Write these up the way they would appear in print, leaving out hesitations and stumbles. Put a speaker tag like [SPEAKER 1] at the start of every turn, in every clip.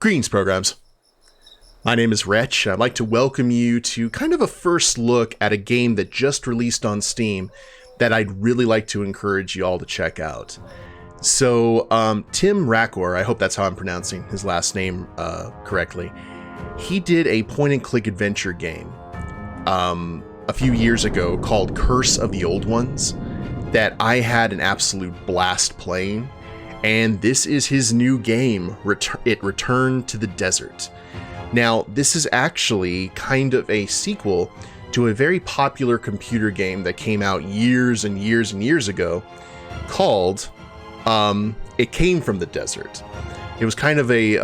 [SPEAKER 1] Greetings, programs. My name is Wretch. I'd like to welcome you to kind of a first look at a game that just released on Steam that I'd really like to encourage you all to check out. So, Tim Rakor, I hope that's how I'm pronouncing his last name correctly, he did a point-and-click adventure game a few years ago called Curse of the Old Ones that I had an absolute blast playing. And this is his new game, It Returned to the Desert. Now, this is actually kind of a sequel to a very popular computer game that came out years and years and years ago called It Came from the Desert. It was kind of a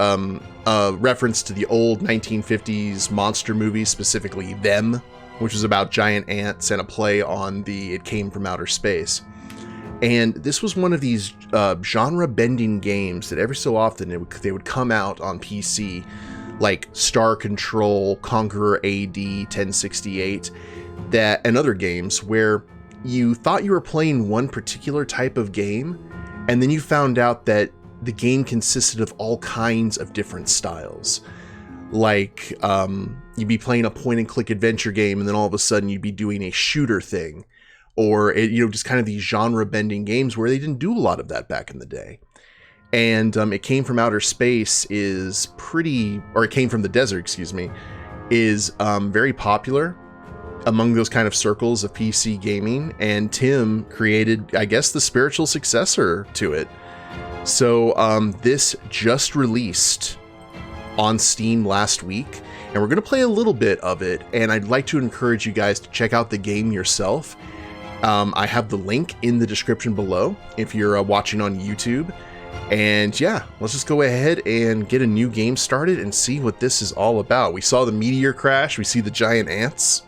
[SPEAKER 1] reference to the old 1950s monster movies, specifically Them, which was about giant ants and a play on the It Came from Outer Space. And this was one of these genre-bending games that every so often they would come out on PC, like Star Control, Conqueror AD, 1068, and other games where you thought you were playing one particular type of game, and then you found out that the game consisted of all kinds of different styles. Like, you'd be playing a point-and-click adventure game, and then all of a sudden you'd be doing a shooter thing. Or, just kind of these genre-bending games where they didn't do a lot of that back in the day. And It Came from Outer Space is It Came from the Desert, excuse me, is very popular among those kind of circles of PC gaming. And Tim created, I guess, the spiritual successor to it. So this just released on Steam last week. And we're going to play a little bit of it. And I'd like to encourage you guys to check out the game yourself. I have the link in the description below if you're watching on YouTube. And yeah, let's just go ahead and get a new game started and see what this is all about. We saw the meteor crash. We see the giant ants.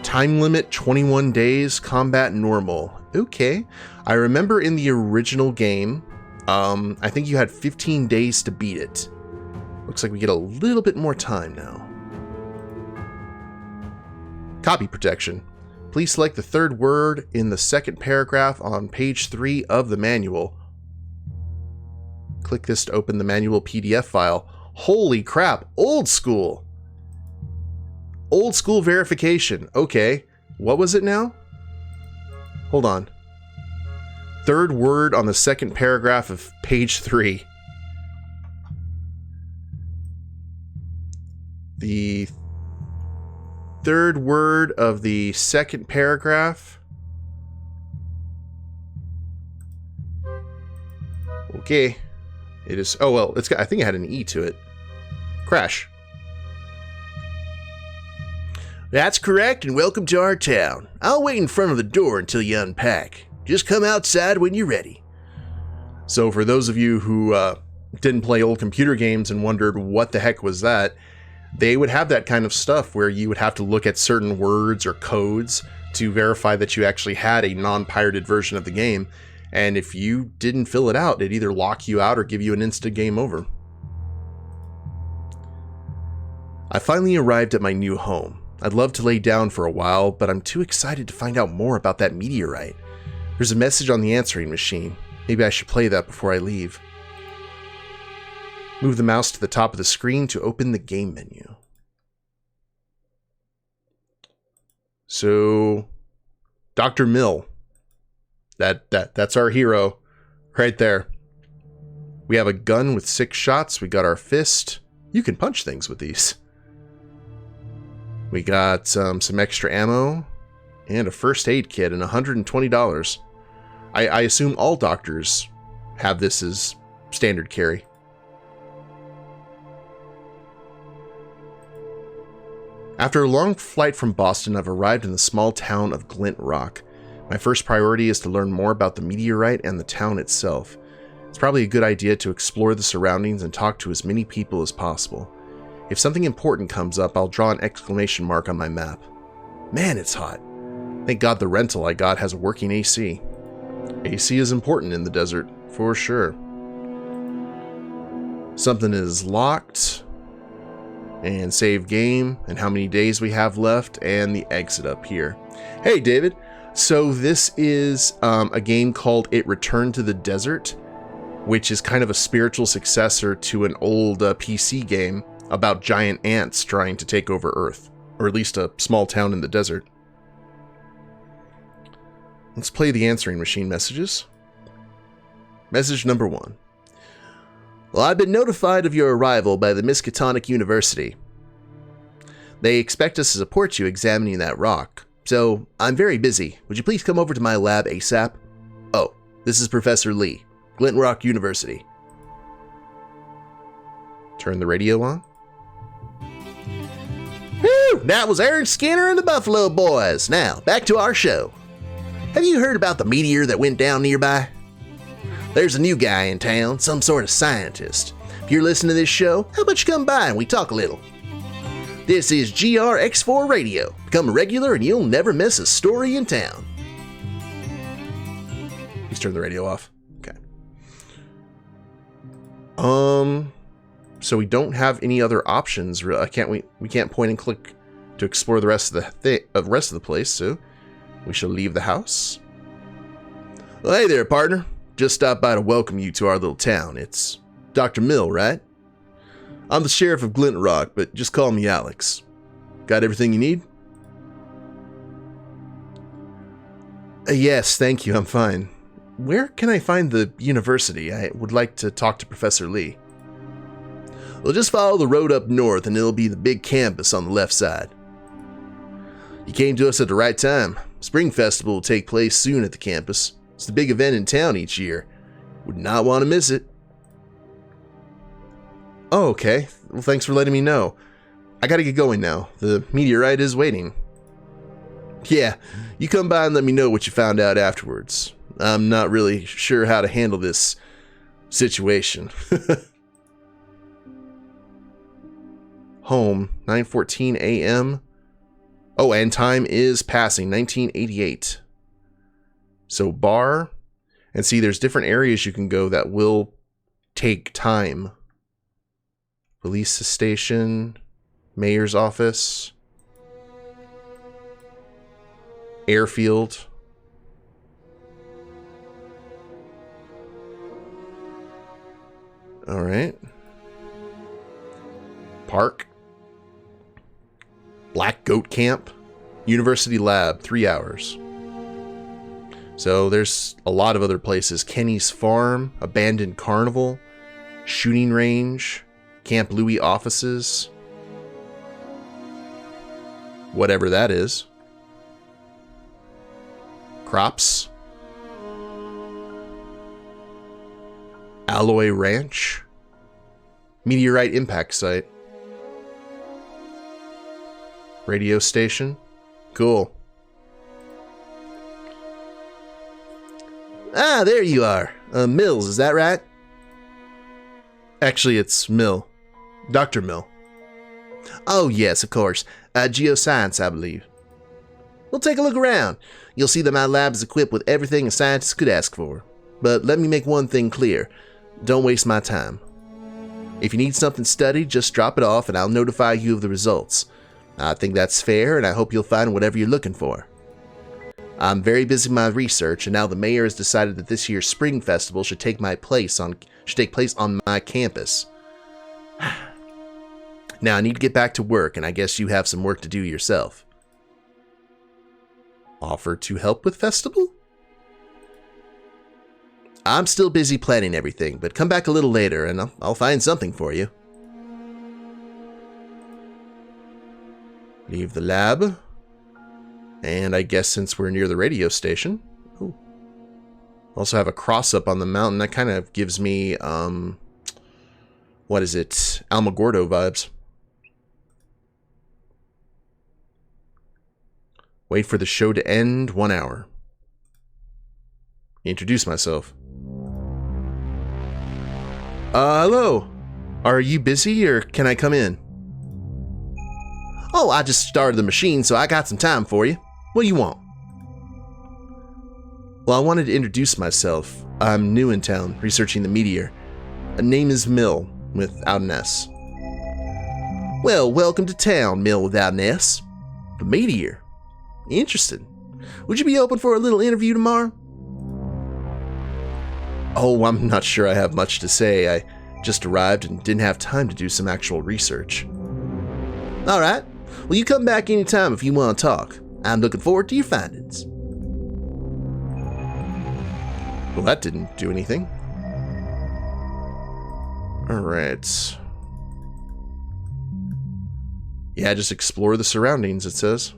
[SPEAKER 1] Time limit 21 days, combat normal. Okay. I remember in the original game, I think you had 15 days to beat it. Looks like we get a little bit more time now. Copy protection. Please select the third word in the second paragraph on page 3 of the manual. Click this to open the manual PDF file. Holy crap, old school. Old school verification. Okay, what was it now? Hold on. Third word on the second paragraph of page 3. The third word of the second paragraph. Okay. It is, oh well, I think it had an E to it. Crash. That's correct, and welcome to our town. I'll wait in front of the door until you unpack. Just come outside when you're ready. So for those of you who didn't play old computer games and wondered what the heck was that, they would have that kind of stuff where you would have to look at certain words or codes to verify that you actually had a non-pirated version of the game. And if you didn't fill it out, it'd either lock you out or give you an instant game over. I finally arrived at my new home. I'd love to lay down for a while, but I'm too excited to find out more about that meteorite. There's a message on the answering machine. Maybe I should play that before I leave. Move the mouse to the top of the screen to open the game menu. So, Dr. Mill. That's our hero right there. We have a gun with 6 shots. We got our fist. You can punch things with these. We got some extra ammo and a first aid kit and $120. I assume all doctors have this as standard carry. After a long flight from Boston, I've arrived in the small town of Glint Rock. My first priority is to learn more about the meteorite and the town itself. It's probably a good idea to explore the surroundings and talk to as many people as possible. If something important comes up, I'll draw an exclamation mark on my map. Man, it's hot. Thank God the rental I got has working AC. AC is important in the desert, for sure. Something is locked. And save game, and how many days we have left, and the exit up here. Hey, David. So this is a game called It Returned to the Desert. which is kind of a spiritual successor to an old PC game about giant ants trying to take over Earth, or at least a small town in the desert. Let's play the answering machine messages. Message number 1. Well, I've been notified of your arrival by the Miskatonic University. They expect us to support you examining that rock, so I'm very busy. Would you please come over to my lab ASAP? Oh, this is Professor Lee, Glint Rock University. Turn the radio on. Whew, that was Aaron Skinner and the Buffalo Boys. Now, back to our show. Have you heard about the meteor that went down nearby? There's a new guy in town, some sort of scientist. If you're listening to this show, how about you come by and we talk a little? This is GRX4 Radio. Become a regular and you'll never miss a story in town. Please turn the radio off. Okay. So we don't have any other options. We can't point and click to explore the rest of the place, so we shall leave the house. Well, hey there, partner. Just stopped by to welcome you to our little town. It's Dr. Mill, right? I'm the sheriff of Glint Rock, but just call me Alex. Got everything you need? Yes, thank you, I'm fine. Where can I find the university? I would like to talk to Professor Lee. Well, just follow the road up north and it'll be the big campus on the left side. You came to us at the right time. Spring Festival will take place soon at the campus. It's the big event in town each year. Would not want to miss it. Oh, okay. Well, thanks for letting me know. I gotta get going now. The meteorite is waiting. Yeah, you come by and let me know what you found out afterwards. I'm not really sure how to handle this situation. Home, 9:14 a.m. Oh, and time is passing, 1988. So bar, and see there's different areas you can go that will take time. Police station, mayor's office, airfield. All right. Park. Black Goat Camp. University Lab, 3 hours. So there's a lot of other places. Kenny's Farm, Abandoned Carnival, Shooting Range, Camp Louis offices. Whatever that is. Crops. Alloy Ranch. Meteorite Impact Site. Radio station. Cool. Ah, there you are. Mills, is that right? Actually, it's Mill. Dr. Mill. Oh, yes, of course. Geoscience, I believe. We'll take a look around. You'll see that my lab is equipped with everything a scientist could ask for. But let me make one thing clear. Don't waste my time. If you need something studied, just drop it off and I'll notify you of the results. I think that's fair, and I hope you'll find whatever you're looking for. I'm very busy with my research, and now the mayor has decided that this year's Spring Festival should take place on my campus. Now I need to get back to work, and I guess you have some work to do yourself. Offer to help with festival? I'm still busy planning everything, but come back a little later, and I'll find something for you. Leave the lab. And I guess since we're near the radio station. Ooh. Also have a cross up on the mountain. That kind of gives me, what is it? Alamogordo vibes. Wait for the show to end, 1 hour. Introduce myself. Hello. Are you busy or can I come in? Oh, I just started the machine, so I got some time for you. What do you want? Well, I wanted to introduce myself. I'm new in town, researching the meteor. My name is Mill, without an S. Well, welcome to town, Mill without an S. The meteor. Interested. Would you be open for a little interview tomorrow? Oh, I'm not sure I have much to say. I just arrived and didn't have time to do some actual research. Alright, well you come back anytime if you want to talk. I'm looking forward to your findings. Well, that didn't do anything. Alright. Yeah, just explore the surroundings, it says.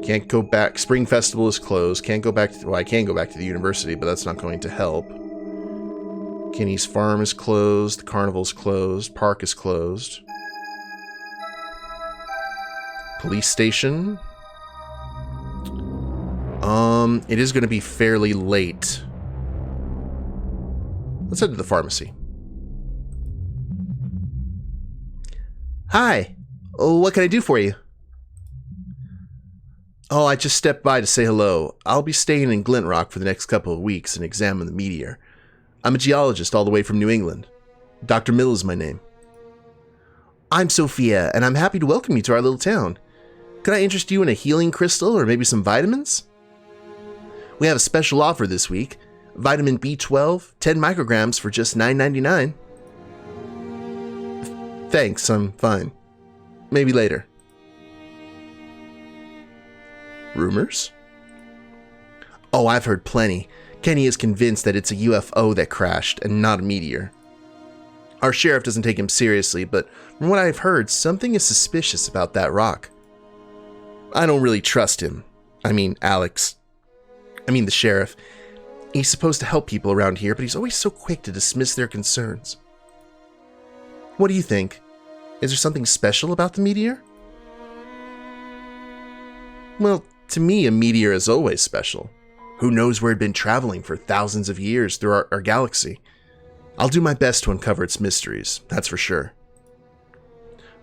[SPEAKER 1] Can't go back. Spring Festival is closed. Can't go back to... Well, I can go back to the university, but that's not going to help. Kenny's farm is closed. The carnival's closed. Park is closed. Police station. It is going to be fairly late. Let's head to the pharmacy. Hi. Oh, what can I do for you? Oh, I just stepped by to say hello. I'll be staying in Glint Rock for the next couple of weeks and examine the meteor. I'm a geologist all the way from New England. Dr. Mill is my name. I'm Sophia, and I'm happy to welcome you to our little town. Could I interest you in a healing crystal or maybe some vitamins? We have a special offer this week. Vitamin B12, 10 micrograms for just $9.99. Thanks, I'm fine. Maybe later. Rumors? Oh, I've heard plenty. Kenny is convinced that it's a UFO that crashed and not a meteor. Our sheriff doesn't take him seriously, but from what I've heard, something is suspicious about that rock. I don't really trust him. I mean, Alex. I mean, the sheriff. He's supposed to help people around here, but he's always so quick to dismiss their concerns. What do you think? Is there something special about the meteor? Well, to me, a meteor is always special. Who knows where it'd been traveling for thousands of years through our galaxy. I'll do my best to uncover its mysteries, that's for sure.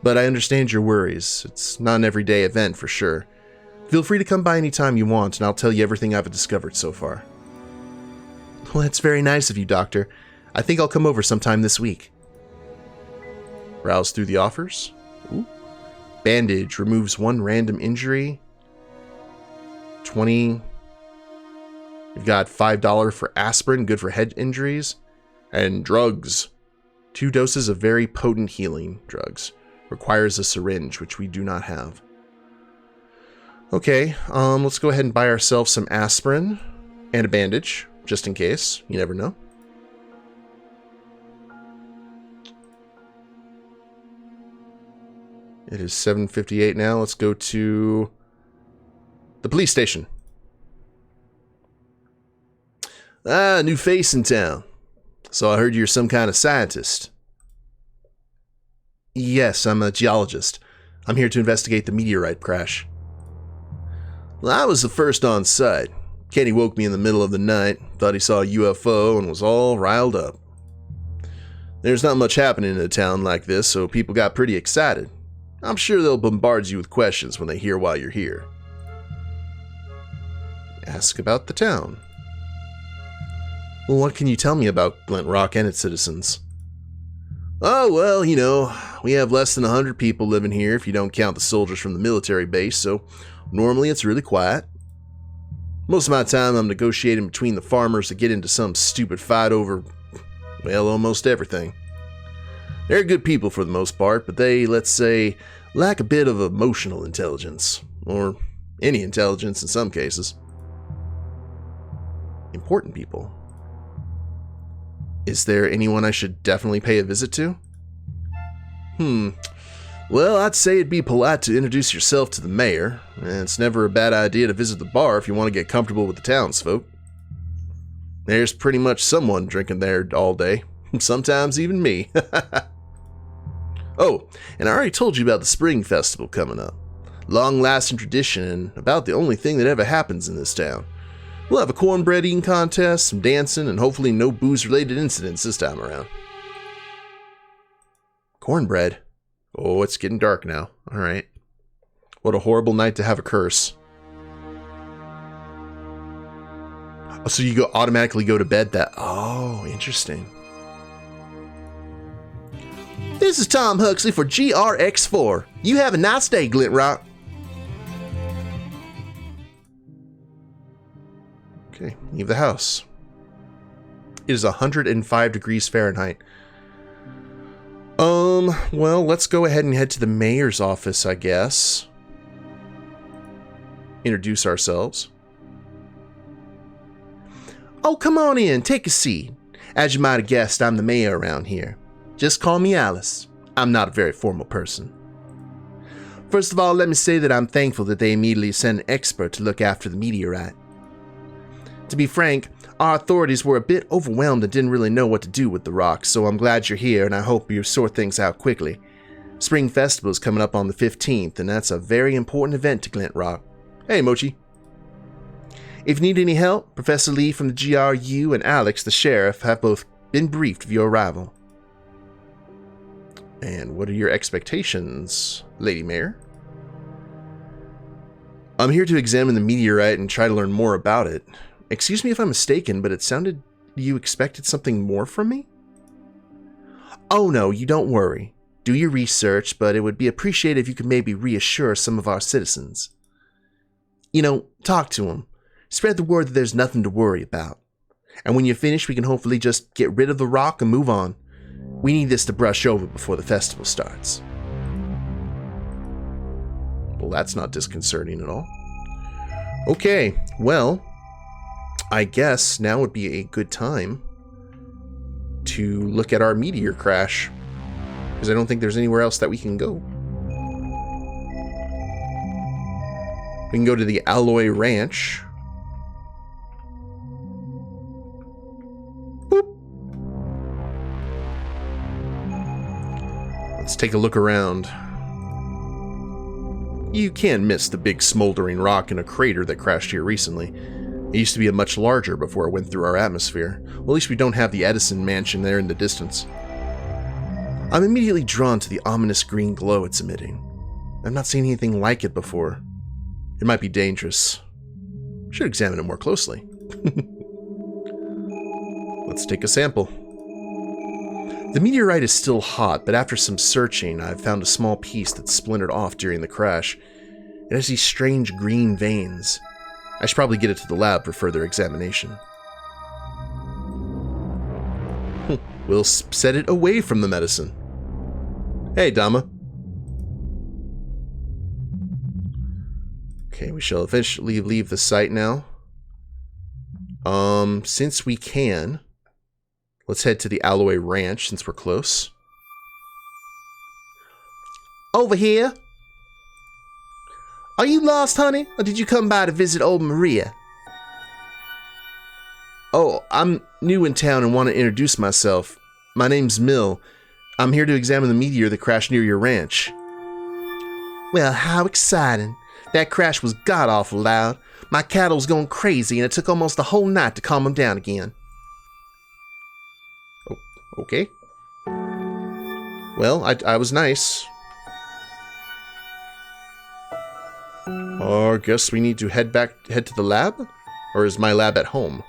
[SPEAKER 1] But I understand your worries. It's not an everyday event for sure. Feel free to come by anytime you want, and I'll tell you everything I've discovered so far. Well, that's very nice of you, Doctor. I think I'll come over sometime this week. Browse through the offers. Ooh. Bandage removes 1 random injury. 20. You've got $5 for aspirin, good for head injuries. And drugs. 2 doses of very potent healing drugs. Requires a syringe, which we do not have. Okay, let's go ahead and buy ourselves some aspirin and a bandage, just in case. You never know. It is 7:58 now. Let's go to the police station. Ah, new face in town. So I heard you're some kind of scientist. Yes, I'm a geologist. I'm here to investigate the meteorite crash. Well, I was the first on site. Kenny woke me in the middle of the night, thought he saw a UFO, and was all riled up. There's not much happening in a town like this, so people got pretty excited. I'm sure they'll bombard you with questions when they hear why you're here. Ask about the town. Well, what can you tell me about Glint Rock and its citizens? Oh, well, you know, we have less than 100 people living here if you don't count the soldiers from the military base, so normally it's really quiet. Most of my time I'm negotiating between the farmers to get into some stupid fight over, well, almost everything. They're good people for the most part, but they, let's say, lack a bit of emotional intelligence, or any intelligence in some cases. Important people. Is there anyone I should definitely pay a visit to? Well, I'd say it'd be polite to introduce yourself to the mayor, and it's never a bad idea to visit the bar if you want to get comfortable with the townsfolk. There's pretty much someone drinking there all day, sometimes even me. Oh, and I already told you about the Spring Festival coming up. Long-lasting tradition and about the only thing that ever happens in this town. We'll have a cornbread eating contest, some dancing, and hopefully no booze-related incidents this time around. Cornbread? Oh, it's getting dark now. Alright. What a horrible night to have a curse. Oh, so you automatically go to bed that... Oh, interesting. This is Tom Huxley for GRX4. You have a nice day, Glint Rock. Okay, leave the house. It is 105 degrees Fahrenheit. Well, let's go ahead and head to the mayor's office, I guess. Introduce ourselves. Oh, come on in, take a seat. As you might have guessed, I'm the mayor around here. Just call me Alice. I'm not a very formal person. First of all, let me say that I'm thankful that they immediately sent an expert to look after the meteorite. To be frank, our authorities were a bit overwhelmed and didn't really know what to do with the rock, so I'm glad you're here and I hope you sort things out quickly. Spring Festival is coming up on the 15th, and that's a very important event to Glint Rock. Hey, Mochi. If you need any help, Professor Lee from the GRU and Alex, the sheriff, have both been briefed of your arrival. And what are your expectations, Lady Mayor? I'm here to examine the meteorite and try to learn more about it. Excuse me if I'm mistaken, but it sounded you expected something more from me? Oh no, you don't worry. Do your research, but it would be appreciated if you could maybe reassure some of our citizens. You know, talk to them. Spread the word that there's nothing to worry about. And when you're finished, we can hopefully just get rid of the rock and move on. We need this to brush over before the festival starts. Well, that's not disconcerting at all. Okay, well, I guess now would be a good time to look at our meteor crash, because I don't think there's anywhere else that we can go. We can go to the Alloy Ranch. Boop. Let's take a look around. You can't miss the big smoldering rock in a crater that crashed here recently. It used to be a much larger before it went through our atmosphere. Well, at least we don't have the Edison mansion there in the distance. I'm immediately drawn to the ominous green glow it's emitting. I've not seen anything like it before. It might be dangerous. Should examine it more closely. Let's take a sample. The meteorite is still hot, but after some searching, I've found a small piece that splintered off during the crash. It has these strange green veins. I should probably get it to the lab for further examination. We'll set it away from the medicine. Hey, Dama. Okay, we shall eventually leave the site now. Since we can, let's head to the Alloy Ranch since we're close. Over here. Are you lost, honey? Or did you come by to visit old Maria? Oh, I'm new in town and want to introduce myself. My name's Mill. I'm here to examine the meteor that crashed near your ranch. Well, how exciting. That crash was god-awful loud. My cattle was going crazy and it took almost the whole night to calm them down again. Oh, okay. Well, I was nice. I guess we need to head to the lab? Or is my lab at home?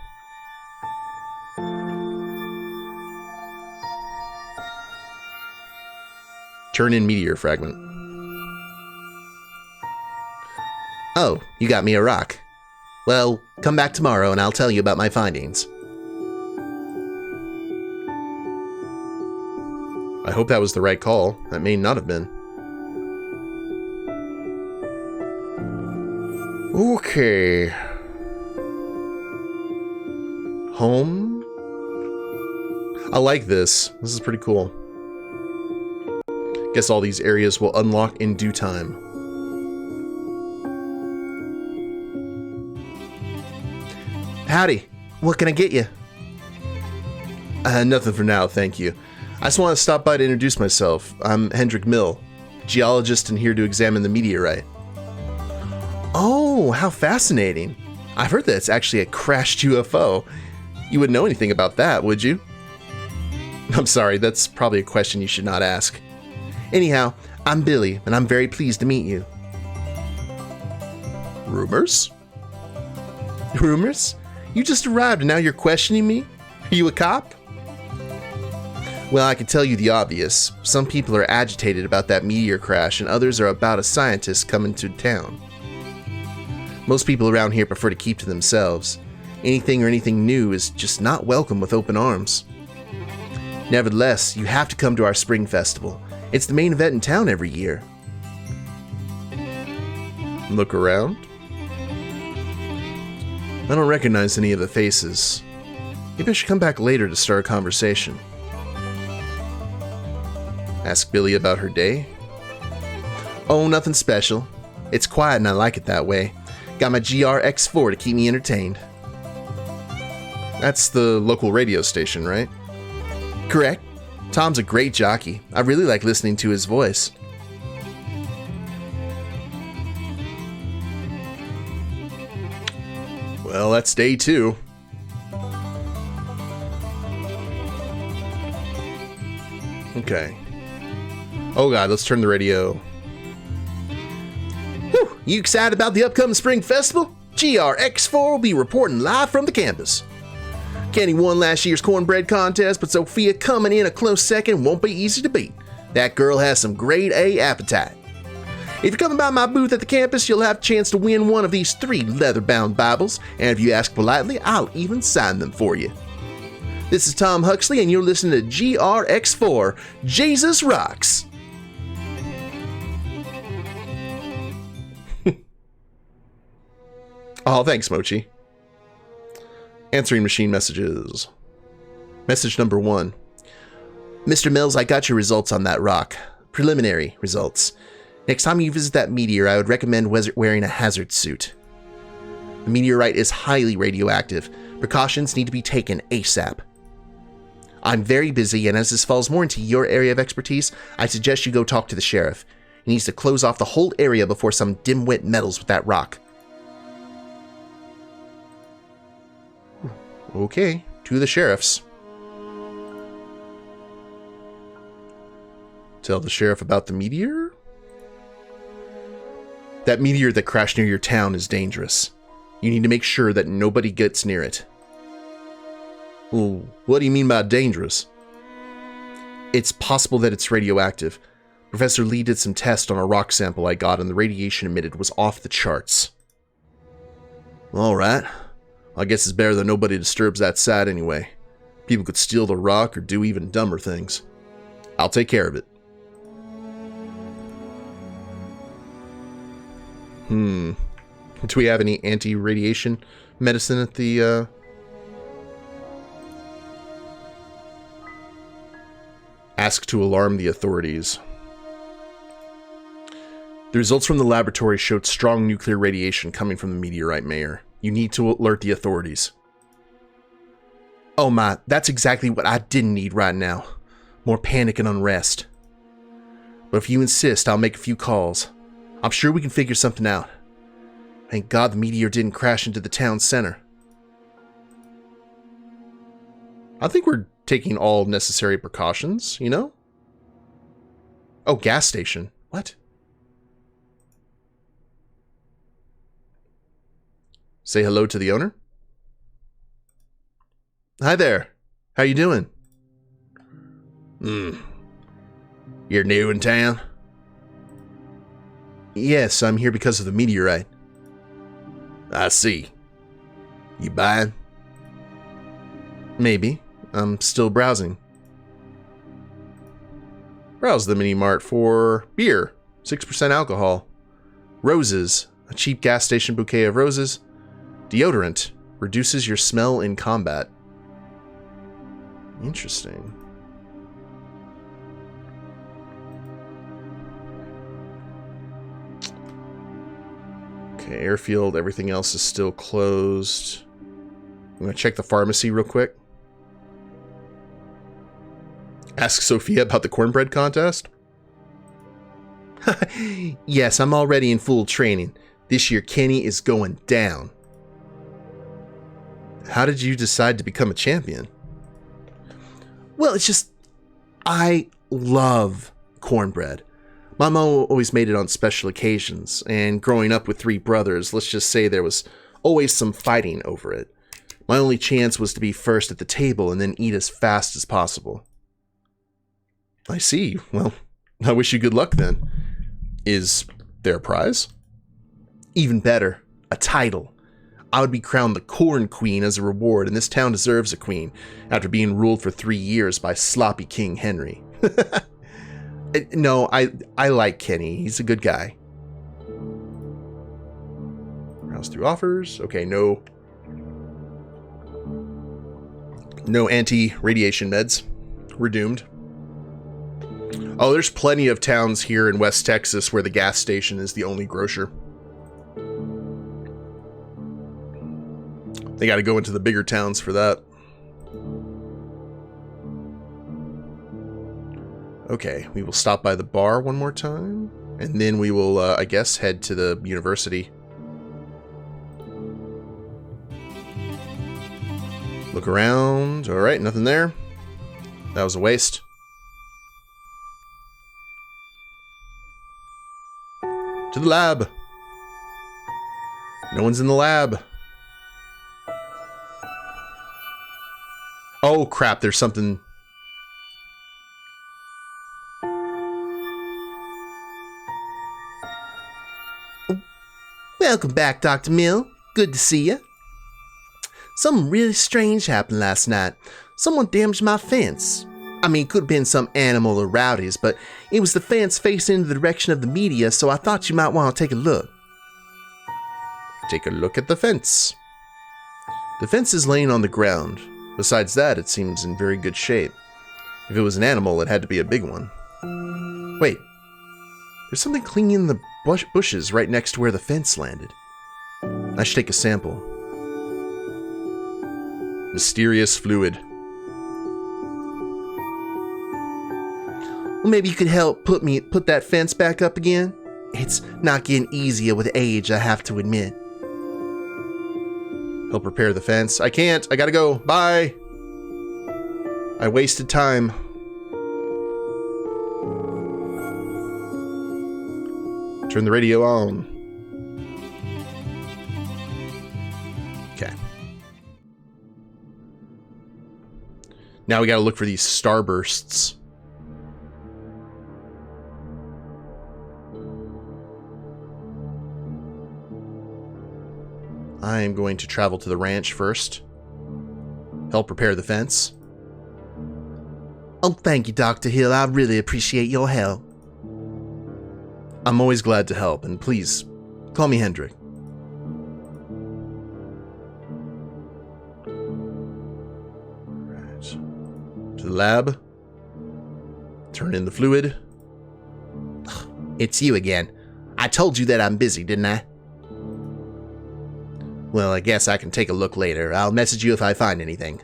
[SPEAKER 1] Turn in meteor fragment. Oh, you got me a rock. Well, come back tomorrow and I'll tell you about my findings. I hope that was the right call. That may not have been. Okay. Home? I like this. This is pretty cool. Guess all these areas will unlock in due time. Howdy. What can I get you? Nothing for now, thank you. I just want to stop by to introduce myself. I'm Hendrik Mill, geologist and here to examine the meteorite. Oh, how fascinating. I've heard that it's actually a crashed UFO. You wouldn't know anything about that, would you? I'm sorry, that's probably a question you should not ask. Anyhow, I'm Billy, and I'm very pleased to meet you. Rumors? Rumors? You just arrived and now you're questioning me? Are you a cop? Well, I can tell you the obvious. Some people are agitated about that meteor crash, and others are about a scientist coming to town. Most people around here prefer to keep to themselves. Anything or anything new is just not welcome with open arms. Nevertheless, you have to come to our spring festival. It's the main event in town every year. Look around. I don't recognize any of the faces. Maybe I should come back later to start a conversation. Ask Billy about her day. Oh, nothing special. It's quiet and I like it that way. Got my GRX4 to keep me entertained. That's the local radio station, right? Correct. Tom's a great jockey. I really like listening to his voice. Well, that's day 2. Okay. Oh god, let's turn the radio. Whew, you excited about the upcoming spring festival? GRX4 will be reporting live from the campus. Kenny won last year's cornbread contest, but Sophia coming in a close second won't be easy to beat. That girl has some grade A appetite. If you're coming by my booth at the campus, you'll have a chance to win one of these 3 leather-bound Bibles, and if you ask politely, I'll even sign them for you. This is Tom Huxley, and you're listening to GRX4, Jesus Rocks. Oh, thanks, Mochi. Answering machine messages. Message number 1. Mr. Mills, I got your results on that rock. Preliminary results. Next time you visit that meteor, I would recommend wearing a hazard suit. The meteorite is highly radioactive. Precautions need to be taken ASAP. I'm very busy, and as this falls more into your area of expertise, I suggest you go talk to the sheriff. He needs to close off the whole area before some dimwit meddles with that rock. Okay, to the sheriffs. Tell the sheriff about the meteor? That meteor that crashed near your town is dangerous. You need to make sure that nobody gets near it. Well, what do you mean by dangerous? It's possible that it's radioactive. Professor Lee did some tests on a rock sample I got, and the radiation emitted was off the charts. Alright. I guess it's better that nobody disturbs that site anyway. People could steal the rock or do even dumber things. I'll take care of it. Do we have any anti-radiation medicine at the, Ask to alarm the authorities. The results from the laboratory showed strong nuclear radiation coming from the meteorite, Mayor. You need to alert the authorities. Oh my, that's exactly what I didn't need right now. More panic and unrest. But if you insist, I'll make a few calls. I'm sure we can figure something out. Thank God the meteor didn't crash into the town center. I think we're taking all necessary precautions, you know? Oh, gas station. What? Say hello to the owner. Hi there. How you doing? You're new in town? Yes, I'm here because of the meteorite. I see. You buying? Maybe. I'm still browsing. Browse the mini-mart for beer, 6% alcohol. Roses, a cheap gas station bouquet of roses. Deodorant, reduces your smell in combat. Interesting. Okay, airfield, everything else is still closed. I'm going to check the pharmacy real quick. Ask Sophia about the cornbread contest? Yes, I'm already in full training. This year, Kenny is going down. How did you decide to become a champion? Well, it's just, I love cornbread. My mom always made it on special occasions, and growing up with 3 brothers, let's just say there was always some fighting over it. My only chance was to be first at the table and then eat as fast as possible. I see. Well, I wish you good luck then. Is there a prize? Even better, a title. I would be crowned the Corn Queen as a reward, and this town deserves a queen after being ruled for 3 years by sloppy King Henry. No, I like Kenny. He's a good guy. Browse through offers. Okay, no anti-radiation meds. We're doomed. Oh, there's plenty of towns here in West Texas where the gas station is the only grocer. They got to go into the bigger towns for that. Okay, we will stop by the bar one more time, and then we will, I guess, head to the university. Look around. All right, nothing there. That was a waste. To the lab. No one's in the lab. Oh, crap, there's something...
[SPEAKER 2] Welcome back, Dr. Mill. Good to see you. Something really strange happened last night. Someone damaged my fence. I mean, it could have been some animal or rowdies, but it was the fence facing in the direction of the meteor, so I thought you might want to take a look.
[SPEAKER 1] Take a look at the fence. The fence is laying on the ground. Besides that, it seems in very good shape. If it was an animal, it had to be a big one. Wait. There's something clinging in the bushes right next to where the fence landed. I should take a sample. Mysterious fluid.
[SPEAKER 2] Well, maybe you could help put that fence back up again? It's not getting easier with age, I have to admit.
[SPEAKER 1] Help repair the fence. I can't. I gotta go. Bye. I wasted time. Turn the radio on. Okay. Now we gotta look for these starbursts. I am going to travel to the ranch first. Help repair the fence.
[SPEAKER 2] Oh, thank you, Dr. Hill. I really appreciate your help.
[SPEAKER 1] I'm always glad to help, and please, call me Hendrik. Right. To the lab. Turn in the fluid.
[SPEAKER 2] It's you again. I told you that I'm busy, didn't I? Well, I guess I can take a look later. I'll message you if I find anything.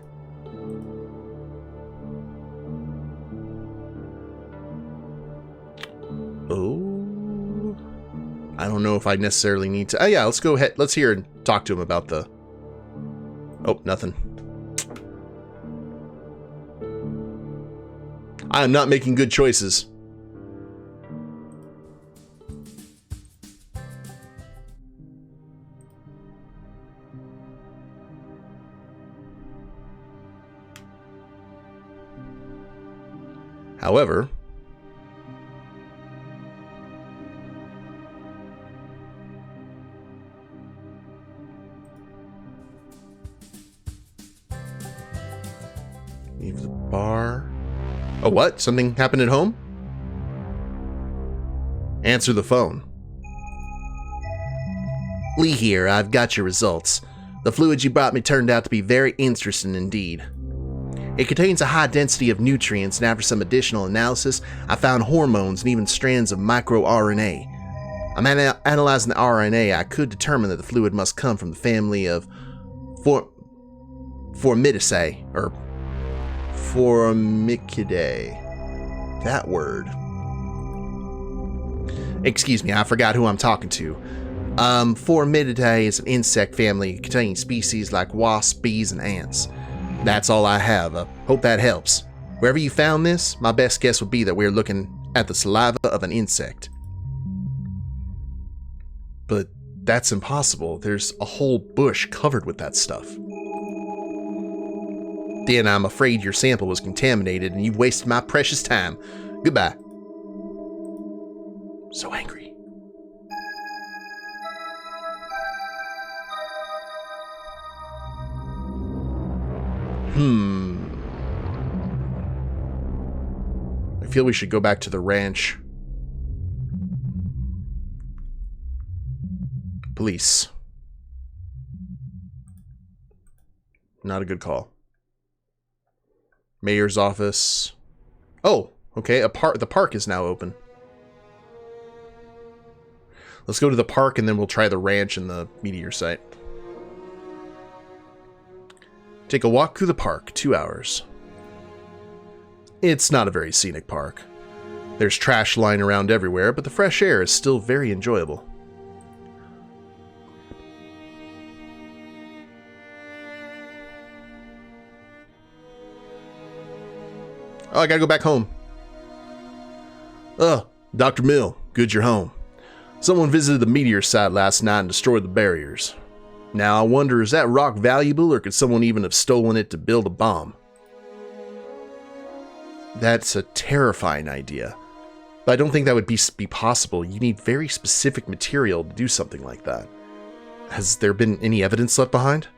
[SPEAKER 1] Oh. I don't know if I necessarily need to... Oh, yeah, let's go ahead. Let's hear and talk to him about the... Oh, nothing. I am not making good choices. However, leave the bar. Oh, what? Something happened at home? Answer the phone.
[SPEAKER 2] Lee here, I've got your results. The fluid you brought me turned out to be very interesting indeed. It contains a high density of nutrients, and after some additional analysis, I found hormones and even strands of microRNA. I'm analyzing the RNA. I could determine that the fluid must come from the family of Formicidae, or Formicidae. That word. Excuse me, I forgot who I'm talking to. Formicidae is an insect family containing species like wasps, bees, and ants. That's all I have. Hope that helps. Wherever you found this, my best guess would be that we're looking at the saliva of an insect.
[SPEAKER 1] But that's impossible. There's a whole bush covered with that stuff.
[SPEAKER 2] Then I'm afraid your sample was contaminated and you've wasted my precious time. Goodbye.
[SPEAKER 1] So angry. feel we should go back to the ranch. Police. Not a good call. Mayor's office. Oh, okay. The park is now open. Let's go to the park and then we'll try the ranch and the meteor site. Take a walk through the park, 2 hours. It's not a very scenic park. There's trash lying around everywhere, but the fresh air is still very enjoyable. Oh, I gotta go back home. Dr. Mill, good you're home. Someone visited the meteor site last night and destroyed the barriers. Now I wonder, is that rock valuable, or could someone even have stolen it to build a bomb? That's a terrifying idea. But I don't think that would be possible. You need very specific material to do something like that. Has there been any evidence left behind?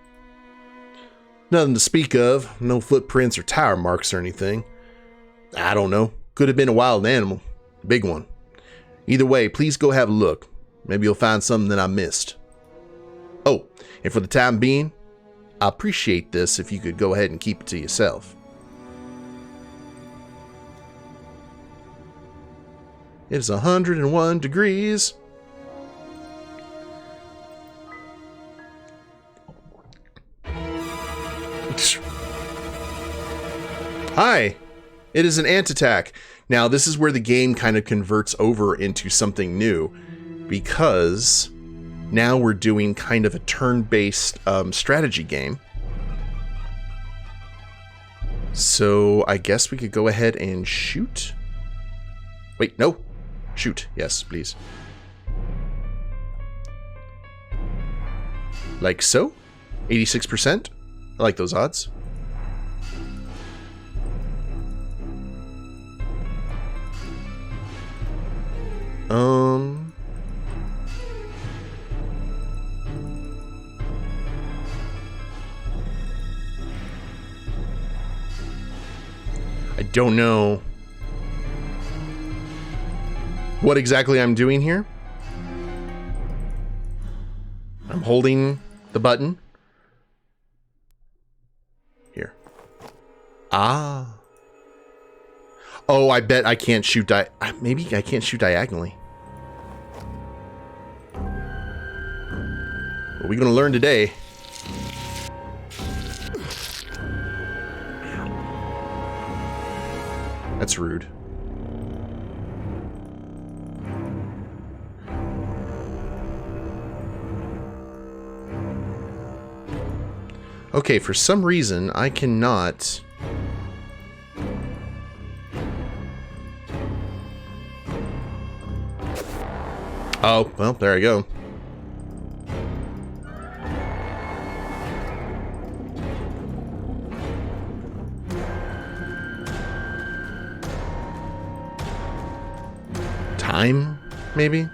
[SPEAKER 1] Nothing to speak of. No footprints or tire marks or anything. I don't know. Could have been a wild animal. Big one. Either way, please go have a look. Maybe you'll find something that I missed. Oh, and for the time being, I appreciate this if you could go ahead and keep it to yourself. It is 101 degrees. Hi. It is an ant attack. Now, this is where the game kind of converts over into something new, because now we're doing kind of a turn-based strategy game. So I guess we could go ahead and shoot. Wait, no. Shoot. Yes, please. Like so. 86%. I like those odds. I don't know what exactly I'm doing here. I'm holding the button. Here. Ah. Oh, I bet I can't shoot maybe I can't shoot diagonally. What are we gonna learn today? That's rude. Okay, for some reason, I cannot... Oh, well, there I go. Time, maybe?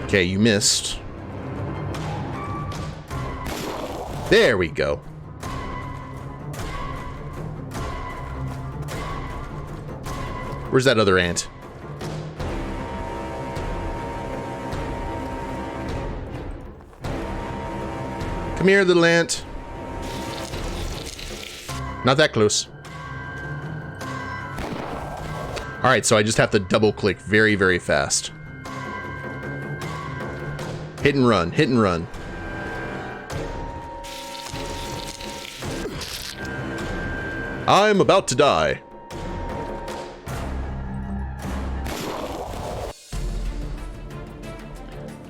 [SPEAKER 1] Okay, you missed. There we go. Where's that other ant? Come here, little ant. Not that close. Alright, so I just have to double click very, very fast. Hit and run, hit and run. I'm about to die.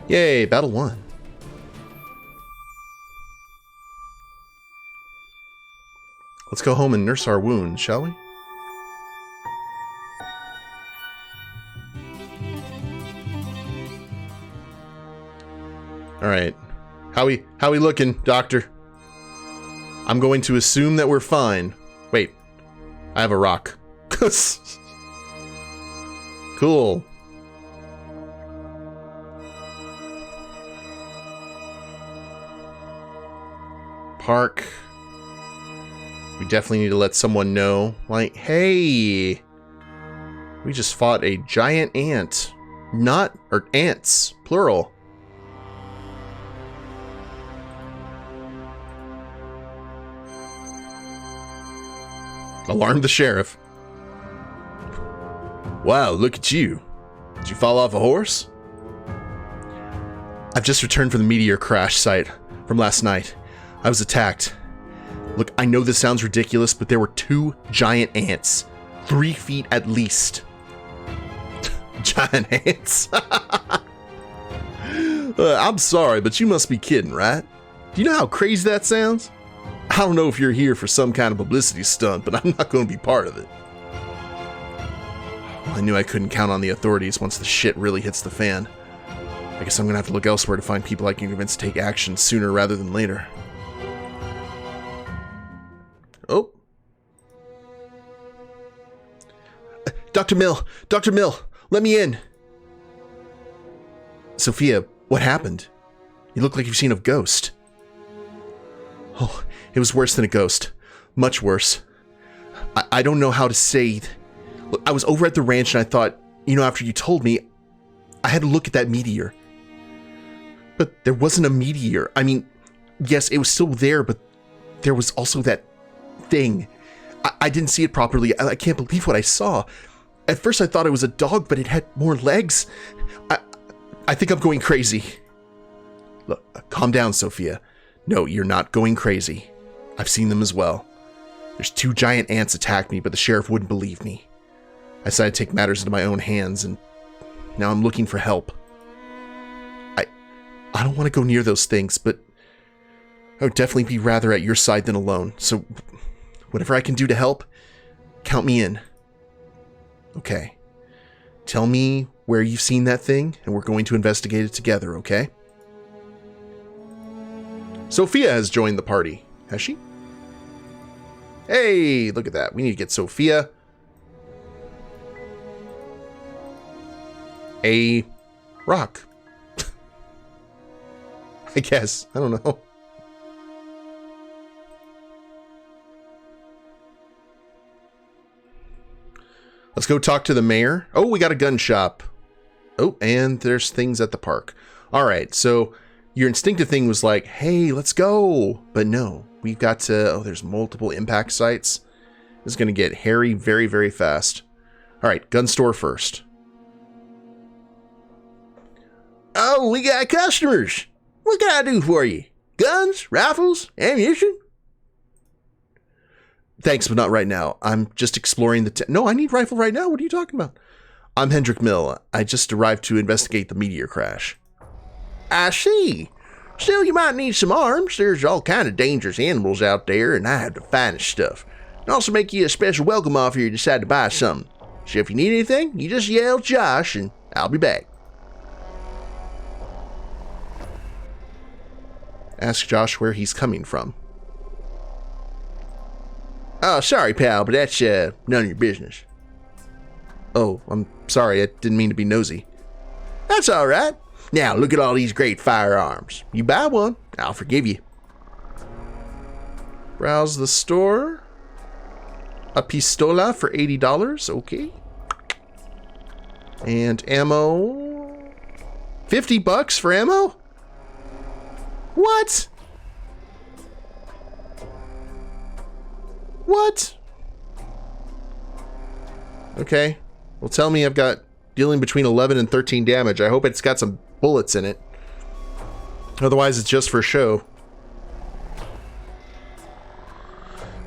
[SPEAKER 1] Yay, battle 1. Let's go home and nurse our wounds, shall we? Alright. How we looking, doctor? I'm going to assume that we're fine. Wait. I have a rock. Cool. park. We definitely need to let someone know. Like, hey, we just fought a giant ant. Or ants, plural. Alarm the sheriff. Wow, look at you. Did you fall off a horse? I've just returned from the meteor crash site from last night. I was attacked. Look, I know this sounds ridiculous, but there were 2 giant ants. 3 feet at least. Giant ants. I'm sorry, but you must be kidding, right? Do you know how crazy that sounds? I don't know if you're here for some kind of publicity stunt, but I'm not going to be part of it. Well, I knew I couldn't count on the authorities once the shit really hits the fan. I guess I'm going to have to look elsewhere to find people I can convince to take action sooner rather than later. Oh. Dr. Mill! Dr. Mill! Let me in! Sophia, what happened? You look like you've seen a ghost. Oh, it was worse than a ghost. Much worse. I don't know how to say... Look, I was over at the ranch and I thought, after you told me, I had to look at that meteor. But there wasn't a meteor. I mean, yes, it was still there, but there was also that thing. I didn't see it properly. I can't believe what I saw. At first I thought it was a dog, but it had more legs. I think I'm going crazy. Look, calm down, Sophia. No, you're not going crazy. I've seen them as well. There's 2 giant ants attacked me, but the sheriff wouldn't believe me. I decided to take matters into my own hands, and now I'm looking for help. I don't want to go near those things, but I would definitely be rather at your side than alone. So whatever I can do to help, count me in. Okay. Tell me where you've seen that thing, and we're going to investigate it together, okay? Sophia has joined the party. Has she? Hey, look at that. We need to get Sophia a rock. I guess. I don't know. Let's go talk to the mayor. Oh, we got a gun shop. Oh, and there's things at the park. All right, so your instinctive thing was like, hey, let's go. But no, we've got to... Oh, there's multiple impact sites. This is going to get hairy very, very fast. All right, gun store first. Oh, we got customers. What can I do for you? Guns, rifles, ammunition? Thanks, but not right now. I'm just exploring the... No, I need rifle right now. What are you talking about? I'm Hendrik Mill. I just arrived to investigate the meteor crash. I see. Still, you might need some arms. There's all kind of dangerous animals out there, and I have the finest stuff. And also make you a special welcome offer if you decide to buy something. So if you need anything, you just yell Josh, and I'll be back. Ask Josh where he's coming from. Oh, sorry, pal, but that's none of your business. Oh, I'm sorry. I didn't mean to be nosy. That's all right. Now, look at all these great firearms. You buy one, I'll forgive you. Browse the store. A pistola for $80. Okay. And ammo. $50 for ammo? What? What? Okay. Well, tell me I've got dealing between 11 and 13 damage. I hope it's got some bullets in it. Otherwise, it's just for show.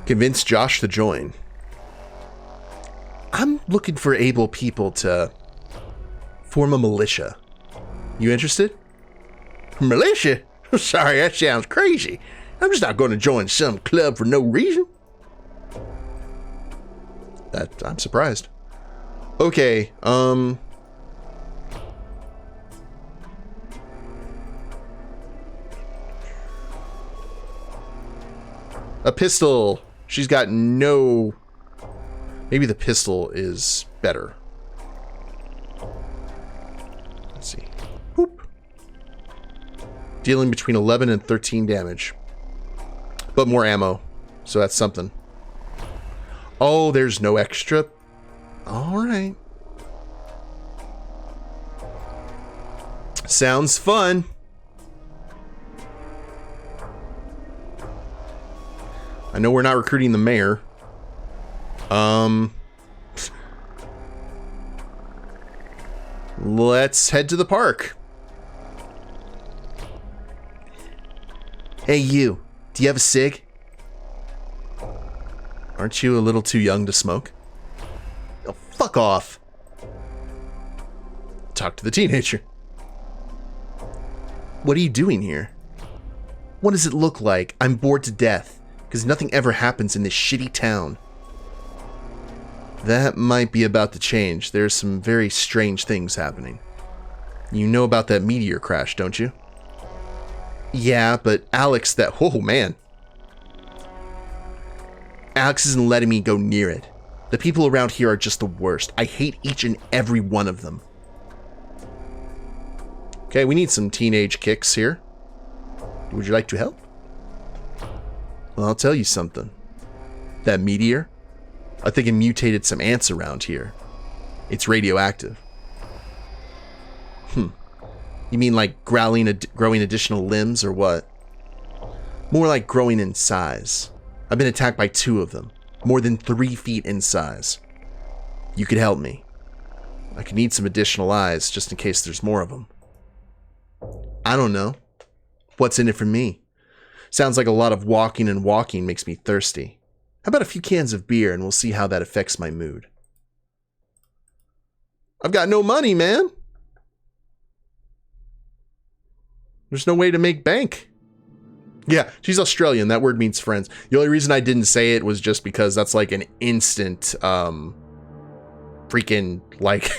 [SPEAKER 1] Convince Josh to join. I'm looking for able people to form a militia. You interested? Militia? Sorry, that sounds crazy. I'm just not going to join some club for no reason. I'm surprised. Okay, a pistol. She's got no... Maybe the pistol is better. Let's see. Whoop. Dealing between 11 and 13 damage. But more ammo. So that's something. Oh, there's no extra. Alright. Sounds fun. I know we're not recruiting the mayor. Let's head to the park.
[SPEAKER 2] Hey you, do you have a cig?
[SPEAKER 1] Aren't you a little too young to smoke?
[SPEAKER 2] Oh, fuck off.
[SPEAKER 1] Talk to the teenager.
[SPEAKER 2] What are you doing here? What does it look like? I'm bored to death, because nothing ever happens in this shitty town.
[SPEAKER 1] That might be about to change. There's some very strange things happening. You know about that meteor crash, don't you?
[SPEAKER 2] Yeah, but Alex,
[SPEAKER 1] Oh, man.
[SPEAKER 2] Alex isn't letting me go near it. The people around here are just the worst. I hate each and every one of them.
[SPEAKER 1] Okay, we need some teenage kicks here. Would you like to help? Well, I'll tell you something. That meteor, I think it mutated some ants around here. It's radioactive.
[SPEAKER 2] You mean like growing additional limbs or what? More like growing in size. I've been attacked by 2 of them. More than 3 feet in size. You could help me.
[SPEAKER 1] I could need some additional eyes just in case there's more of them.
[SPEAKER 2] I don't know. What's in it for me?
[SPEAKER 1] Sounds like a lot of walking, and walking makes me thirsty. How about a few cans of beer and we'll see how that affects my mood? I've got no money, man. There's no way to make bank. Yeah, she's Australian. That word means friends. The only reason I didn't say it was just because that's like an instant freaking like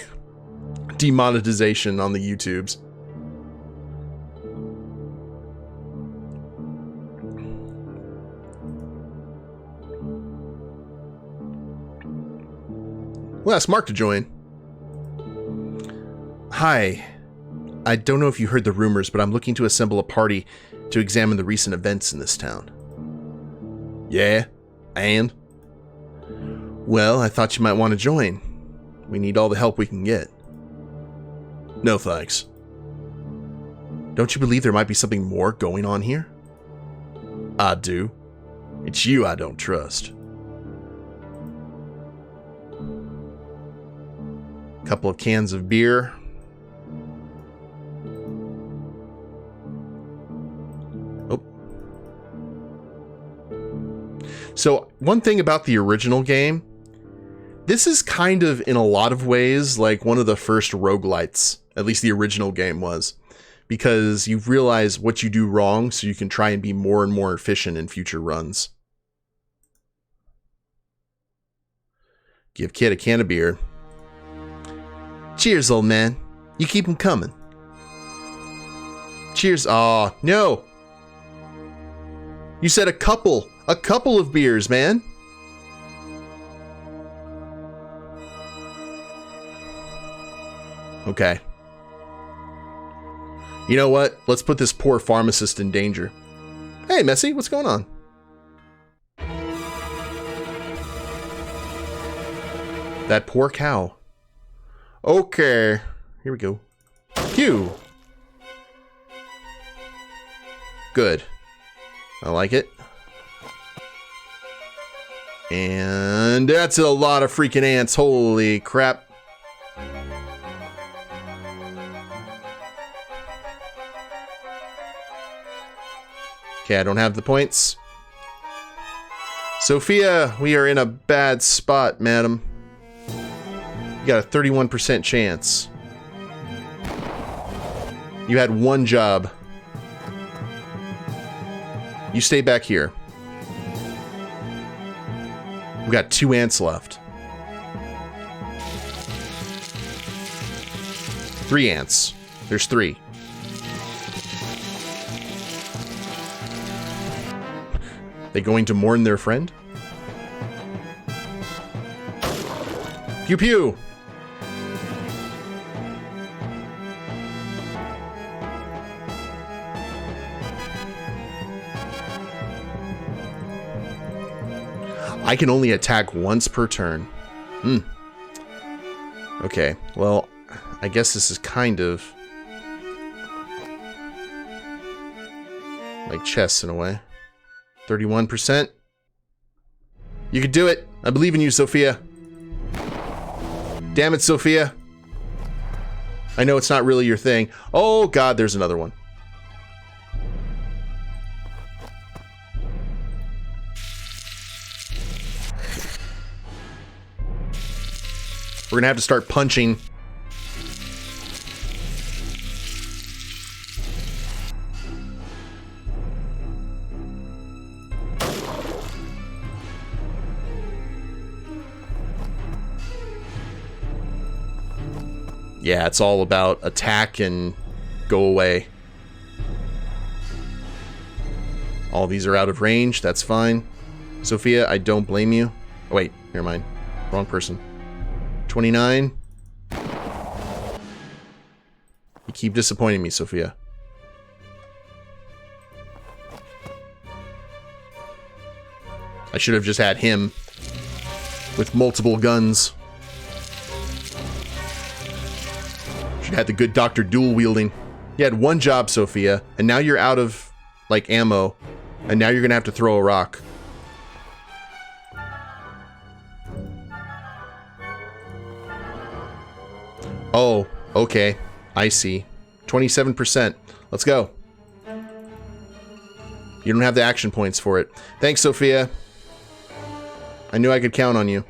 [SPEAKER 1] demonetization on the YouTubes. We'll ask Mark to join. Hi. I don't know if you heard the rumors, but I'm looking to assemble a party to examine the recent events in this town. Yeah? And? Well, I thought you might want to join. We need all the help we can get. No thanks. Don't you believe there might be something more going on here? I do. It's you I don't trust. Couple of cans of beer. Oh. So, one thing about the original game, this is kind of, in a lot of ways, like one of the first roguelites. At least the original game was. Because you realize what you do wrong, so you can try and be more and more efficient in future runs. Give Kid a can of beer.
[SPEAKER 2] Cheers, old man. You keep them coming.
[SPEAKER 1] Cheers. Aw, no. You said a couple of beers, man. Okay. You know what? Let's put this poor pharmacist in danger. Hey, Messy, what's going on? That poor cow. Okay, here we go. Pew. Good. I like it. And that's a lot of freaking ants. Holy crap. Okay, I don't have the points. Sophia, we are in a bad spot, madam. You got a 31% chance. You had one job. You stay back here. We've got 2 ants left. 3 ants. There's 3. They going to mourn their friend? Pew pew! I can only attack once per turn. Okay, well, I guess this is kind of like chess in a way. 31%. You can do it. I believe in you, Sophia. Damn it, Sophia. I know it's not really your thing. Oh, God, there's another one. We're gonna have to start punching. Yeah, it's all about attack and go away. All these are out of range, that's fine. Sophia, I don't blame you. Oh, wait, never mind. Wrong person. 29. You keep disappointing me, Sophia. I should have just had him with multiple guns. Should have had the good doctor dual wielding. You had one job, Sophia, and now you're out of, like, ammo, and now you're gonna have to throw a rock. Oh, okay. I see. 27%. Let's go. You don't have the action points for it. Thanks, Sophia. I knew I could count on you.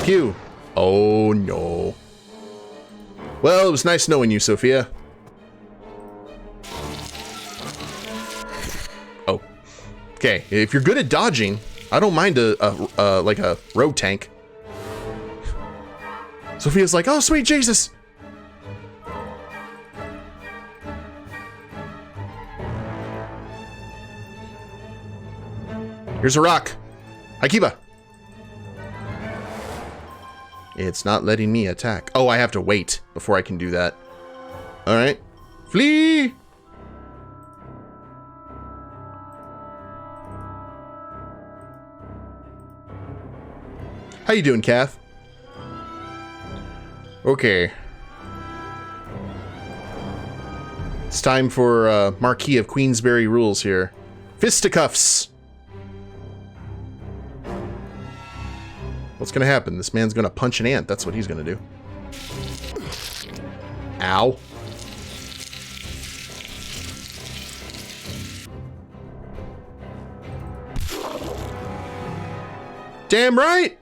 [SPEAKER 1] Pew. Oh, no. Well, it was nice knowing you, Sophia. Oh. Okay, if you're good at dodging, I don't mind like a road tank. Sophia's like, oh, sweet Jesus. Here's a rock. Akiba. It's not letting me attack. Oh, I have to wait before I can do that. All right. Flee. How you doing, Kath? Okay. It's time for Marquis of Queensberry rules here. Fisticuffs! What's gonna happen? This man's gonna punch an ant. That's what he's gonna do. Ow. Damn right!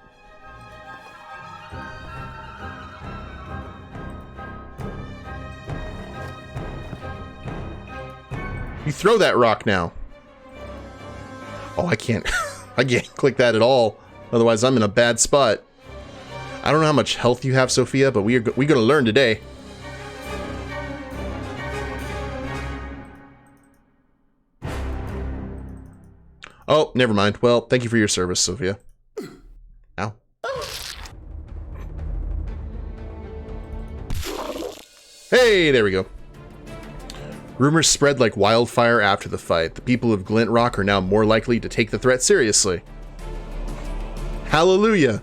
[SPEAKER 1] You throw that rock now. Oh, I can't. I can't click that at all. Otherwise, I'm in a bad spot. I don't know how much health you have, Sophia, but we're gonna learn today. Oh, never mind. Well, thank you for your service, Sophia. Ow. Hey, there we go. Rumors spread like wildfire after the fight. The people of Glint Rock are now more likely to take the threat seriously. Hallelujah!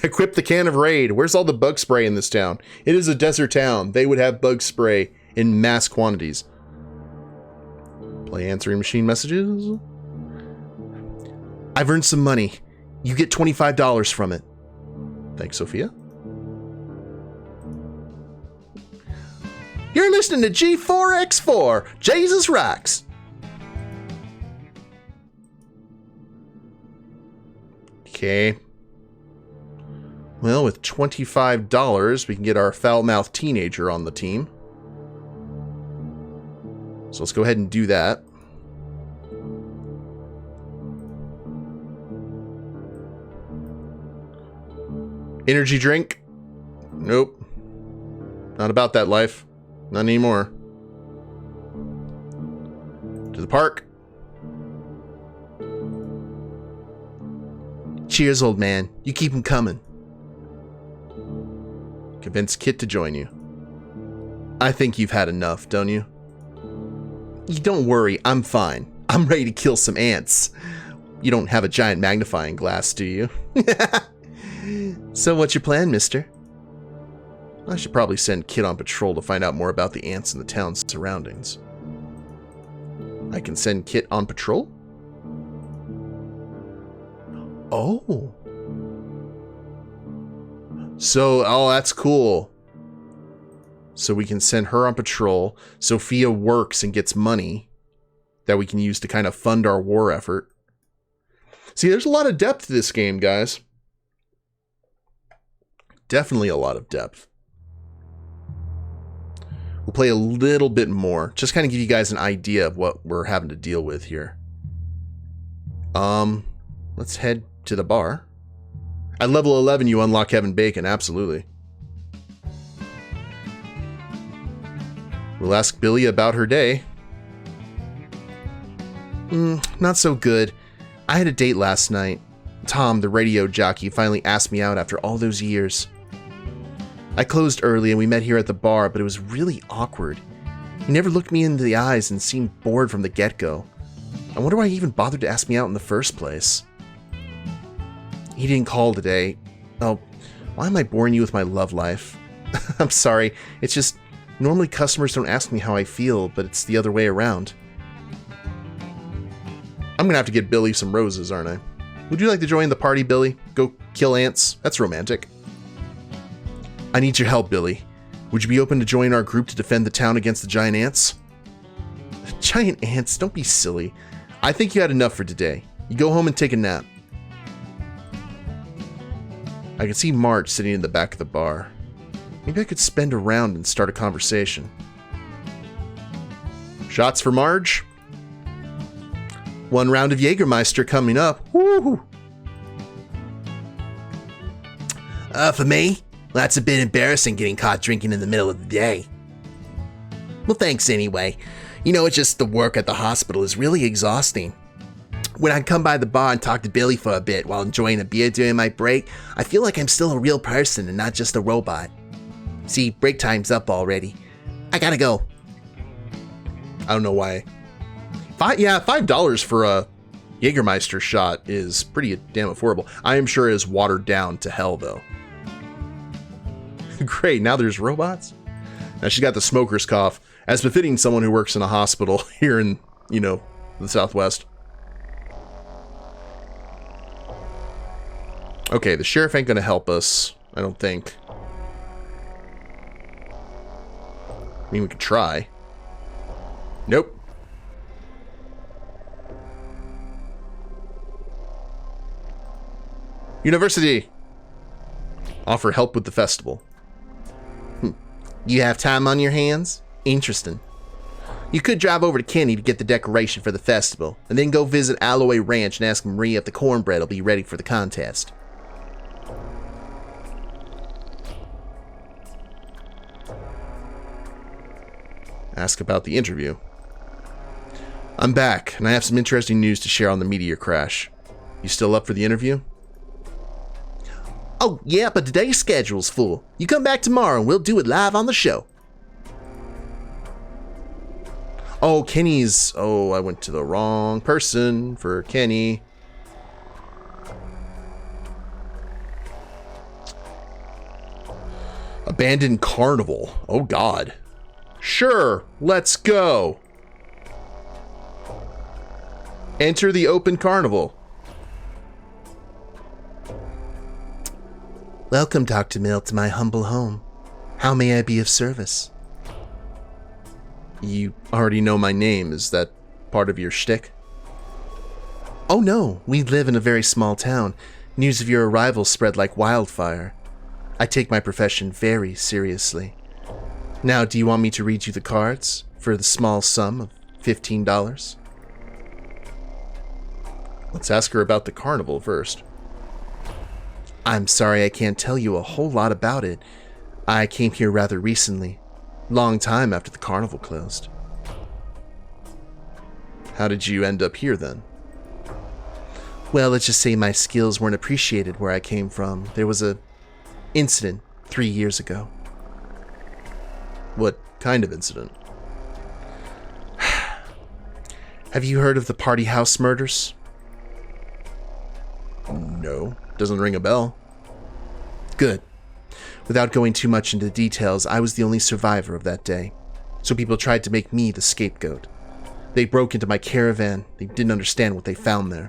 [SPEAKER 1] Equip the can of Raid. Where's all the bug spray in this town? It is a desert town. They would have bug spray in mass quantities. Play answering machine messages. I've earned some money. You get $25 from it. Thanks, Sophia. You're listening to G4X4. Jesus rocks. Okay. Well, with $25, we can get our foul-mouthed teenager on the team. So let's go ahead and do that. Energy drink? Nope. Not about that life. Not anymore. To the park. Cheers, old man. You keep him coming. Convince Kit to join you. I think you've had enough, don't you?
[SPEAKER 2] You don't worry, I'm fine. I'm ready to kill some ants. You don't have a giant magnifying glass, do you? So what's your plan, mister? I should probably send Kit on patrol to find out more about the ants in the town's surroundings. I can send Kit on patrol? Oh. So, that's cool. So we can send her on patrol. Sophia works and gets money that we can use to kind of fund our war effort. See, there's a lot of depth to this game, guys. Definitely a lot of depth. We'll play a little bit more. Just kind of give you guys an idea of what we're having to deal with here. Let's head to the bar. At level 11, you unlock Kevin Bacon, absolutely. We'll ask Billy about her day. Not so good. I had a date last night. Tom, the radio jockey, finally asked me out after all those years. I closed early and we met here at the bar, but it was really awkward. He never looked me in the eyes and seemed bored from the get-go. I wonder why he even bothered to ask me out in the first place. He didn't call today. Oh, why am I boring you with my love life? I'm sorry, it's just, normally customers don't ask me how I feel, but it's the other way around. I'm gonna have to get Billy some roses, aren't I? Would you like to join the party, Billy? Go kill ants? That's romantic. I need your help, Billy. Would you be open to join our group to defend the town against the giant ants? Giant ants? Don't be silly. I think you had enough for today. You go home and take a nap. I can see Marge sitting in the back of the bar. Maybe I could spend a round and start a conversation. Shots for Marge? One round of Jägermeister coming up. Woo! For me? Well, that's a bit embarrassing getting caught drinking in the middle of the day. Well, thanks anyway. You know, it's just the work at the hospital is really exhausting. When I come by the bar and talk to Billy for a bit while enjoying a beer during my break, I feel like I'm still a real person and not just a robot. See, break time's up already. I gotta go. I don't know why. $5 for a Jägermeister shot is pretty damn affordable. I am sure it is watered down to hell, though. Great, now there's robots? Now she's got the smoker's cough, as befitting someone who works in a hospital here in, the Southwest. Okay, the sheriff ain't gonna help us, I don't think. I mean, we could try. Nope. University! Offer help with the festival. You have time on your hands? Interesting. You could drive over to Kenny to get the decoration for the festival, and then go visit Alloy Ranch and ask Marie if the cornbread will be ready for the contest. Ask about the interview. I'm back, and I have some interesting news to share on the meteor crash. You still up for the interview? Oh, yeah, but today's schedule's full. You come back tomorrow and we'll do it live on the show. Oh, Kenny's... Oh, I went to the wrong person for Kenny. Abandoned carnival. Oh, God. Sure, let's go. Enter the open carnival. Welcome, Dr. Mill, to my humble home. How may I be of service? You already know my name. Is that part of your shtick? Oh no, we live in a very small town. News of your arrival spread like wildfire. I take my profession very seriously. Now, do you want me to read you the cards for the small sum of $15? Let's ask her about the carnival first. I'm sorry I can't tell you a whole lot about it. I came here rather recently, long time after the carnival closed. How did you end up here then? Well, let's just say my skills weren't appreciated where I came from. There was a incident 3 years ago. What kind of incident? Have you heard of the Party House murders?
[SPEAKER 1] No, doesn't ring a bell.
[SPEAKER 2] Good. Without going too much into details, I was the only survivor of that day, so people tried to make me the scapegoat. They broke into my caravan. They didn't understand what they found there.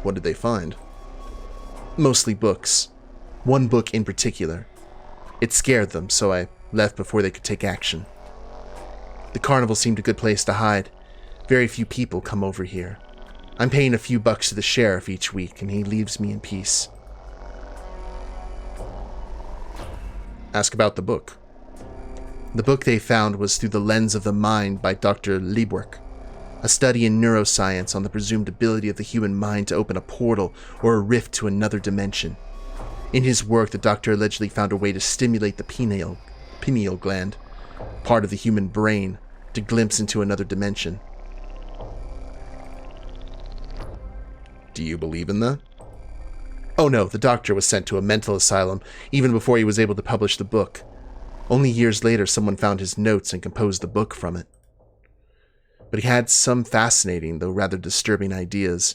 [SPEAKER 1] What did they find?
[SPEAKER 2] Mostly books. One book in particular. It scared them, so I left before they could take action. The carnival seemed a good place to hide. Very few people come over here. I'm paying a few bucks to the sheriff each week, and he leaves me in peace.
[SPEAKER 1] Ask about the book.
[SPEAKER 2] The book they found was Through the Lens of the Mind by Dr. Liebwerk, a study in neuroscience on the presumed ability of the human mind to open a portal or a rift to another dimension. In his work, the doctor allegedly found a way to stimulate the pineal gland, part of the human brain, to glimpse into another dimension.
[SPEAKER 1] Do you believe in that?
[SPEAKER 2] Oh no, the doctor was sent to a mental asylum even before he was able to publish the book. Only years later, someone found his notes and composed the book from it. But he had some fascinating, though rather disturbing ideas.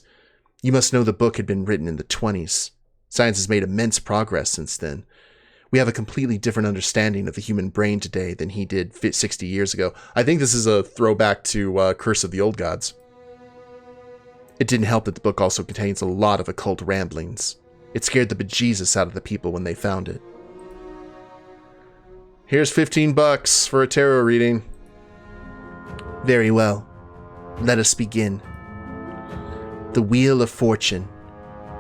[SPEAKER 2] You must know the book had been written in the 20s. Science has made immense progress since then. We have a completely different understanding of the human brain today than he did 60 years ago.
[SPEAKER 1] I think this is a throwback to Curse of the Old Gods.
[SPEAKER 2] It didn't help that the book also contains a lot of occult ramblings. It scared the bejesus out of the people when they found it.
[SPEAKER 1] Here's $15 for a tarot reading.
[SPEAKER 2] Very well. Let us begin. The Wheel of Fortune.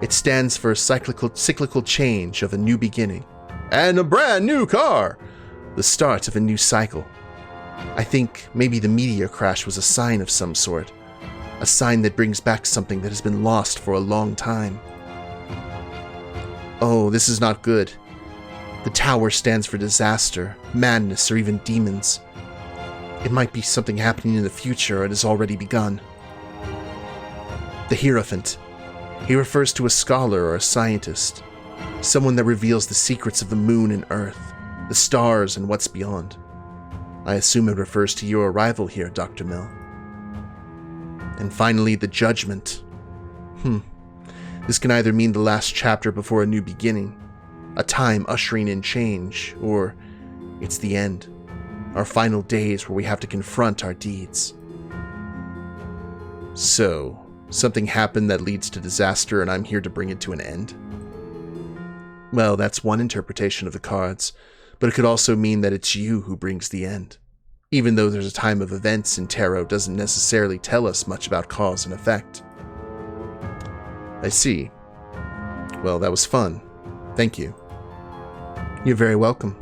[SPEAKER 2] It stands for a cyclical change of a new beginning.
[SPEAKER 1] And a brand new car!
[SPEAKER 2] The start of a new cycle. I think maybe the meteor crash was a sign of some sort. A sign that brings back something that has been lost for a long time. Oh, this is not good. The tower stands for disaster, madness, or even demons. It might be something happening in the future or it has already begun. The Hierophant. He refers to a scholar or a scientist. Someone that reveals the secrets of the moon and earth, the stars and what's beyond. I assume it refers to your arrival here, Dr. Mill. And finally, the Judgment. This can either mean the last chapter before a new beginning, a time ushering in change, or it's the end, our final days where we have to confront our deeds. So, something happened that leads to disaster and I'm here to bring it to an end? Well, that's one interpretation of the cards, but it could also mean that it's you who brings the end. Even though there's a time of events in tarot doesn't necessarily tell us much about cause and effect. I see. Well, that was fun. Thank you. You're very welcome.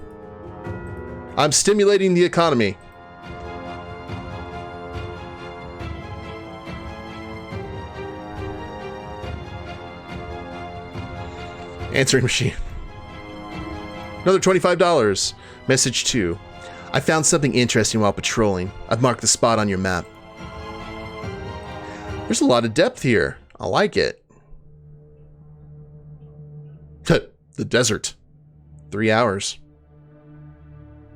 [SPEAKER 1] I'm stimulating the economy. Answering machine. Another $25.
[SPEAKER 2] Message 2. I found something interesting while patrolling. I've marked the spot on your map.
[SPEAKER 1] There's a lot of depth here. I like it. The desert. 3 hours.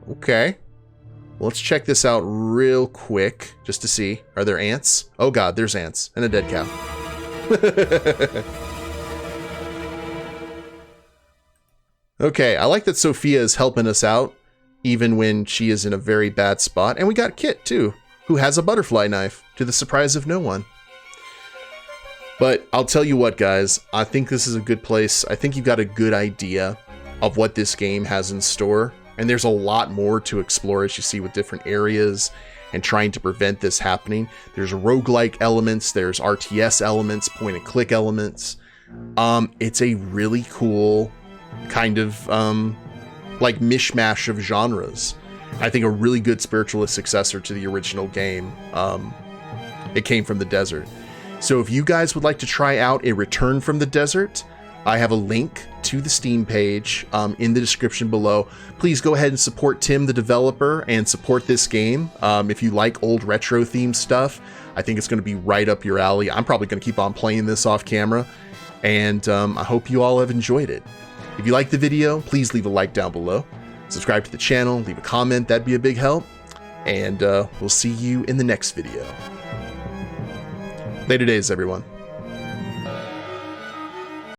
[SPEAKER 1] Okay. Well, let's check this out real quick just to see. Are there ants? Oh god, there's ants. And a dead cow. Okay, I like that Sophia is helping us out, even when she is in a very bad spot. And we got Kit, too, who has a butterfly knife, to the surprise of no one. But I'll tell you what, guys, I think this is a good place. I think you've got a good idea of what this game has in store. And there's a lot more to explore, as you see, with different areas and trying to prevent this happening. There's roguelike elements, there's RTS elements, point-and-click elements. It's a really cool kind of like mishmash of genres. I think a really good spiritualist successor to the original game. It came from the desert. So if you guys would like to try out A Return from the Desert, I have a link to the Steam page in the description below. Please go ahead and support Tim, the developer, and support this game. If you like old retro themed stuff, I think it's going to be right up your alley. I'm probably going to keep on playing this off camera, and I hope you all have enjoyed it. If you liked the video, please leave a like down below. Subscribe to the channel, leave a comment, that'd be a big help. and we'll see you in the next video. Later days, everyone.